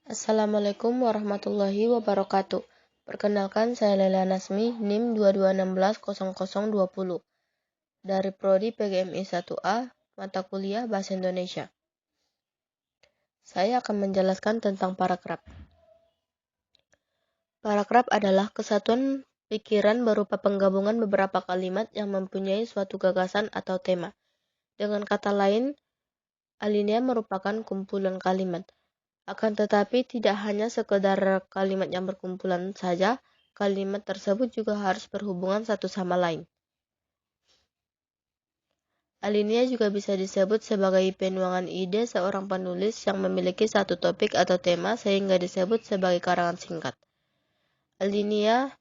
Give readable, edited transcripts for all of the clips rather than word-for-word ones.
Assalamualaikum warahmatullahi wabarakatuh. Perkenalkan, saya Lela Nasmi, NIM 22160020 dari Prodi PGMI 1A, mata kuliah Bahasa Indonesia. Saya akan menjelaskan tentang paragraf. Paragraf adalah kesatuan pikiran berupa penggabungan beberapa kalimat yang mempunyai suatu gagasan atau tema. Dengan kata lain, alinea merupakan kumpulan kalimat. Akan tetapi tidak hanya sekedar kalimat yang berkumpulan saja, kalimat tersebut juga harus berhubungan satu sama lain. Alinea juga bisa disebut sebagai penuangan ide seorang penulis yang memiliki satu topik atau tema sehingga disebut sebagai karangan singkat. Alinea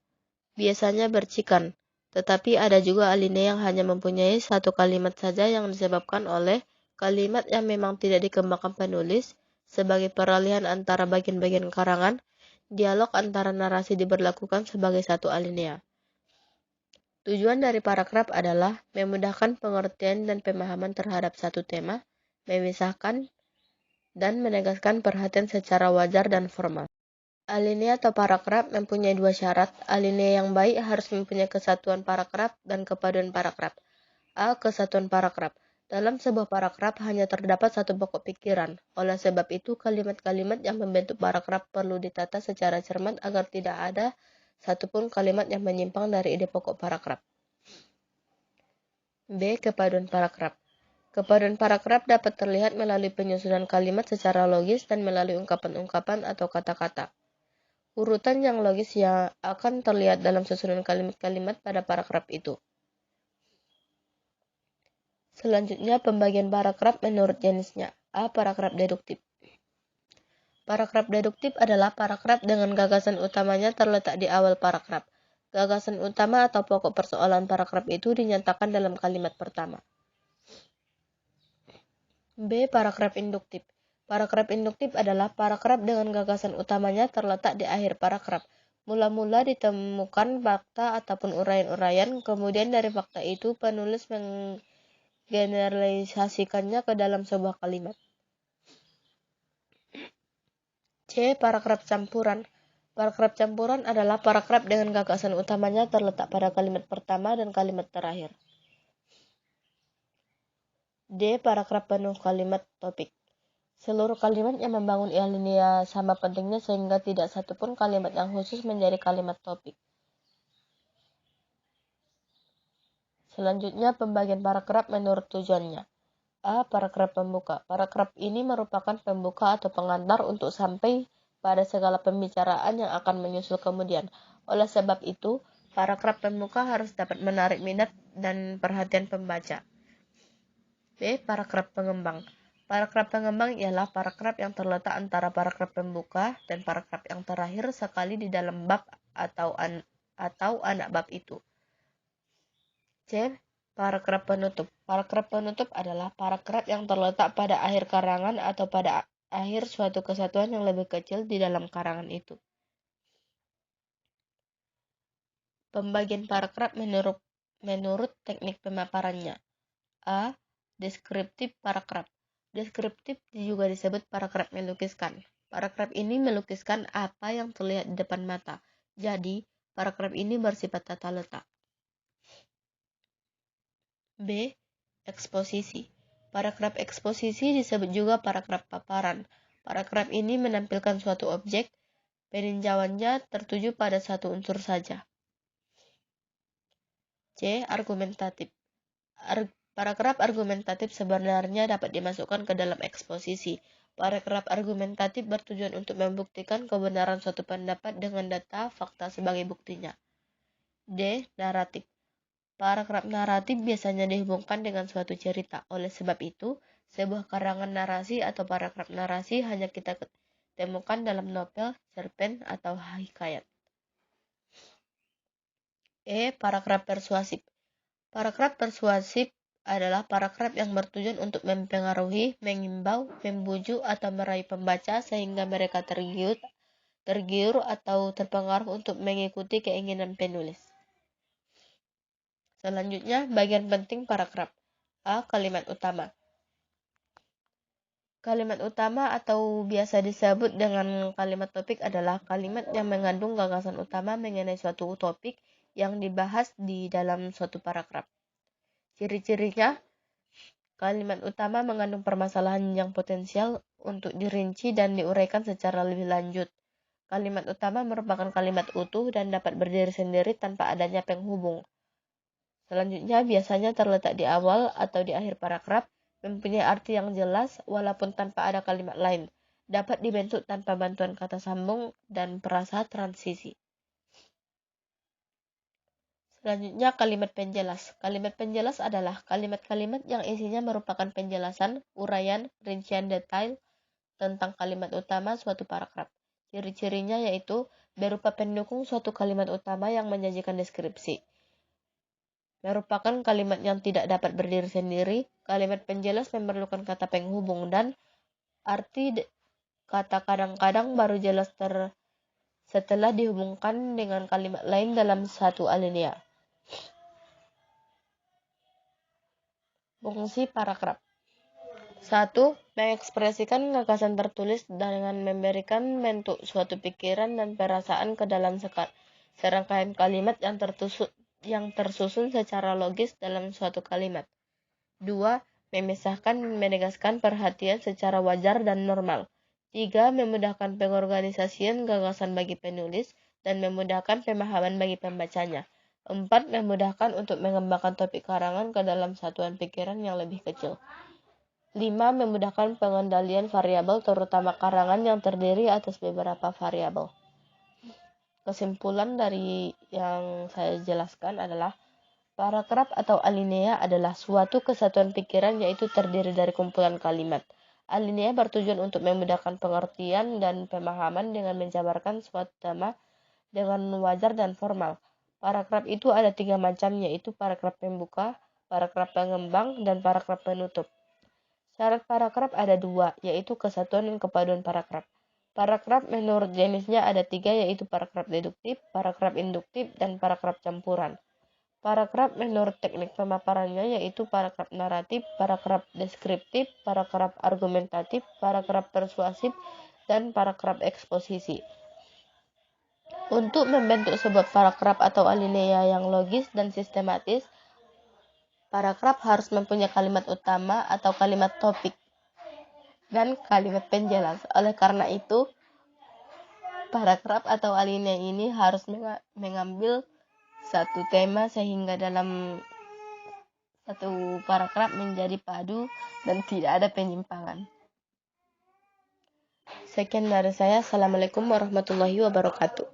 biasanya bercikan, tetapi ada juga alinea yang hanya mempunyai satu kalimat saja yang disebabkan oleh kalimat yang memang tidak dikembangkan penulis, sebagai peralihan antara bagian-bagian karangan. Dialog antara narasi diberlakukan sebagai satu alinea. Tujuan dari paragraf adalah memudahkan pengertian dan pemahaman terhadap satu tema, memisahkan dan menegaskan perhatian secara wajar dan formal. Alinea atau paragraf mempunyai dua syarat. Alinea yang baik harus mempunyai kesatuan paragraf dan kepaduan paragraf. A. Kesatuan paragraf. Dalam sebuah paragraf hanya terdapat satu pokok pikiran. Oleh sebab itu, kalimat-kalimat yang membentuk paragraf perlu ditata secara cermat agar tidak ada satupun kalimat yang menyimpang dari ide pokok paragraf. B. Kepaduan paragraf. Kepaduan paragraf dapat terlihat melalui penyusunan kalimat secara logis dan melalui ungkapan-ungkapan atau kata-kata. Urutan yang logis yang akan terlihat dalam susunan kalimat-kalimat pada paragraf itu. Selanjutnya, pembagian paragraf menurut jenisnya. A. Paragraf deduktif. Paragraf deduktif adalah paragraf dengan gagasan utamanya terletak di awal paragraf. Gagasan utama atau pokok persoalan paragraf itu dinyatakan dalam kalimat pertama. B. Paragraf induktif. Paragraf induktif adalah paragraf dengan gagasan utamanya terletak di akhir paragraf. Mula-mula ditemukan fakta ataupun uraian-uraian, kemudian dari fakta itu penulis menggeneralisasikannya ke dalam sebuah kalimat. C. Paragraf campuran. Paragraf campuran adalah paragraf dengan gagasan utamanya terletak pada kalimat pertama dan kalimat terakhir. D. Paragraf penuh kalimat topik. Seluruh kalimat yang membangun alinea sama pentingnya sehingga tidak satupun kalimat yang khusus menjadi kalimat topik. Selanjutnya, pembagian paragraf menurut tujuannya. A. Paragraf pembuka. Paragraf ini merupakan pembuka atau pengantar untuk sampai pada segala pembicaraan yang akan menyusul kemudian. Oleh sebab itu, paragraf pembuka harus dapat menarik minat dan perhatian pembaca. B. Paragraf pengembang. Paragraf pengembang ialah paragraf yang terletak antara paragraf pembuka dan paragraf yang terakhir sekali di dalam bab atau anak bab itu. C. Paragraf penutup. Paragraf penutup adalah paragraf yang terletak pada akhir karangan atau pada akhir suatu kesatuan yang lebih kecil di dalam karangan itu. Pembagian paragraf menurut teknik pemaparannya. A. Deskriptif paragraf. Deskriptif juga disebut paragraf melukiskan. Paragraf ini melukiskan apa yang terlihat di depan mata. Jadi, paragraf ini bersifat tata letak. B. Eksposisi. Paragraf eksposisi disebut juga paragraf paparan. Paragraf ini menampilkan suatu objek, peninjauannya tertuju pada satu unsur saja. C. Argumentatif. Paragraf argumentatif sebenarnya dapat dimasukkan ke dalam eksposisi. Paragraf argumentatif bertujuan untuk membuktikan kebenaran suatu pendapat dengan data fakta sebagai buktinya. D. Naratif. Paragraf naratif biasanya dihubungkan dengan suatu cerita. Oleh sebab itu, sebuah karangan narasi atau paragraf narasi hanya kita temukan dalam novel, cerpen, atau hikayat. E. Paragraf persuasif. Paragraf persuasif adalah paragraf yang bertujuan untuk mempengaruhi, mengimbau, membujuk, atau meraih pembaca sehingga mereka tergiur atau terpengaruh untuk mengikuti keinginan penulis. Selanjutnya, bagian penting paragraf. A. Kalimat utama. Kalimat utama atau biasa disebut dengan kalimat topik adalah kalimat yang mengandung gagasan utama mengenai suatu topik yang dibahas di dalam suatu paragraf. Ciri-cirinya, kalimat utama mengandung permasalahan yang potensial untuk dirinci dan diuraikan secara lebih lanjut. Kalimat utama merupakan kalimat utuh dan dapat berdiri sendiri tanpa adanya penghubung. Selanjutnya, biasanya terletak di awal atau di akhir paragraf, mempunyai arti yang jelas walaupun tanpa ada kalimat lain, dapat dibentuk tanpa bantuan kata sambung dan perasa transisi. Selanjutnya, kalimat penjelas. Kalimat penjelas adalah kalimat-kalimat yang isinya merupakan penjelasan, uraian, rincian detail tentang kalimat utama suatu paragraf. Ciri-cirinya yaitu berupa pendukung suatu kalimat utama yang menyajikan deskripsi. Merupakan kalimat yang tidak dapat berdiri sendiri, kalimat penjelas memerlukan kata penghubung dan arti kata kadang-kadang baru jelas setelah dihubungkan dengan kalimat lain dalam satu alinea. Fungsi paragraf. 1. Mengekspresikan gagasan tertulis dengan memberikan bentuk suatu pikiran dan perasaan ke dalam serangkaian kalimat yang tersusun secara logis dalam suatu kalimat. 2. Menegaskan perhatian secara wajar dan normal. 3. Memudahkan pengorganisasian gagasan bagi penulis dan memudahkan pemahaman bagi pembacanya. 4. Memudahkan untuk mengembangkan topik karangan ke dalam satuan pikiran yang lebih kecil. 5. Memudahkan pengendalian variabel terutama karangan yang terdiri atas beberapa variabel. Kesimpulan dari yang saya jelaskan adalah paragraf atau alinea adalah suatu kesatuan pikiran yaitu terdiri dari kumpulan kalimat. Alinea bertujuan untuk memudahkan pengertian dan pemahaman dengan menjabarkan suatu tema dengan wajar dan formal. Paragraf itu ada 3 macam yaitu paragraf pembuka, paragraf pengembang, dan paragraf penutup. Syarat paragraf ada 2 yaitu kesatuan dan kepaduan paragraf. Paragraf menurut jenisnya ada 3 yaitu paragraf deduktif, paragraf induktif, dan paragraf campuran. Paragraf menurut teknik pemaparannya yaitu paragraf naratif, paragraf deskriptif, paragraf argumentatif, paragraf persuasif, dan paragraf eksposisi. Untuk membentuk sebuah paragraf atau alinea yang logis dan sistematis, paragraf harus mempunyai kalimat utama atau kalimat topik dan kalimat penjelas. Oleh karena itu, paragraf atau alinea ini harus mengambil satu tema sehingga dalam satu paragraf menjadi padu dan tidak ada penyimpangan. Sekian dari saya. Assalamualaikum warahmatullahi wabarakatuh.